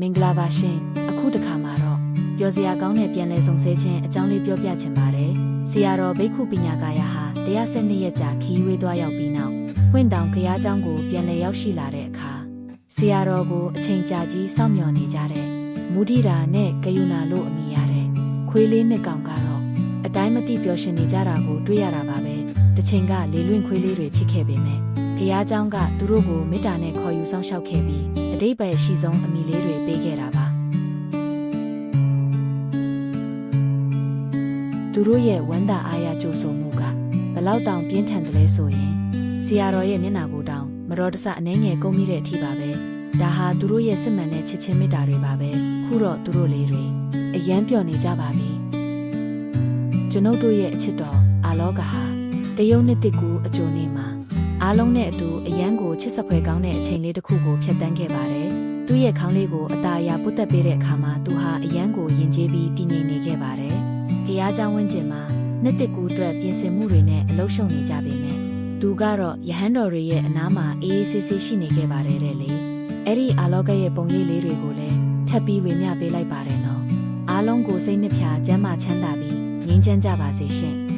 မင်္ဂလာပါရှင်အခုတစ်ခါမှာတော့ပျော်စရာကောင်းတဲ့ပြန်လည်ဆုံဆဲခြင်းအကြောင်းလေးပြောပြချင်ပါတယ်ဆရာတော်ဘိက္ခုပညာကာယဟာ112ရက်ကြာခီးဝေးသွားရောက်ပြီးနောက်ဝင့်တောင်ဘုရားကျောင်းကိုပြန်လည်ရောက်ရှိလာတဲ့အခါဆရာတော်ကိုအချိန်ကြာကြီးစောင့်မျှော်နေကြတဲ့မူဒိတာနဲ့ဂယုဏလို့အမည်ရတဲ့ခွေးလေးနှစ်ကောင်ကတော့အတိုင်းမသိပျော်ရွှင်နေကြတာကိုတွေ့ရတာပါပဲတစ်ချိန်ကလေလွင့်ခွေးလေးတွေဖြစ်ခဲ့ပေမဲ့ဘုရားကျောင်းကသူတို့ကိုမေတ္တာနဲ့ခေါ်ယူဆောင်ရှောက်ခဲ့ပြီးအတိတ်ပဲရှိဆုံးအမိလေးတွေပေးခဲ့တာပါသူတို့ရဲ့ဝမ်းသာအားရကြိုဆိုမှုကဘလောက်တောင်ပြင်းထန်တယ်လဲဆိုရင်ဆရာတော်ရဲ့မျက်နှာကိုတောင်မတော်တဆအနှဲငယ်ကုန်းမိတဲ့အထိပါပဲဒါဟာသူတို့ရဲ့စစ်မှန်တဲ့ချစ်ချင်းမေတ္တာတွေပါပဲခုတော့သူတို့လေးတွေအယမ်းပျော်နေကြပါပြီကျွန်ုပ်တို့ရဲ့အချစ်တော်အာလောကဟာတရုတ်နှစ်တစ်ကူအကျိုးနေမှာအားလုံးနဲ့အတူအယမ်းကိုချစ်စဖွယ်ကောင်းတဲ့အချိန်လေးတစ်ခုကိုဖြတ်တန်းခဲ့ပါတယ်။သူ့ရဲ့ခေါင်းလေးကိုအသာအရာပုတ်တက်ပေးတဲ့အခါမှာသူဟာအယမ်းကိုယဉ်ကျေးပြီးတည်ငြိမ်နေခဲ့ပါတယ်။ဘုရားကျောင်းဝင်းကျင်မှာနှစ်တစ်ကူအတွက်ပြင်ဆင်မှုတွေနဲ့အလုပ်ရှုပ်နေကြပေမဲ့သူကတော့ယဟန်တော်တွေရဲ့အနားမှာအေးအေးဆေးဆေးရှိနေခဲ့ပါတယ်တဲ့လေ။အဲ့ဒီအာလောကရဲ့ပုံရိပ်လေးတွေကိုလည်းထပ်ပြီးဝေမျှပေးလိုက်ပါတယ်နော်။အားလုံးကိုစိတ်နှဖျားကျမ်းမာချမ်းသာပြီးငြိမ်းချမ်းကြပါစေရှင်။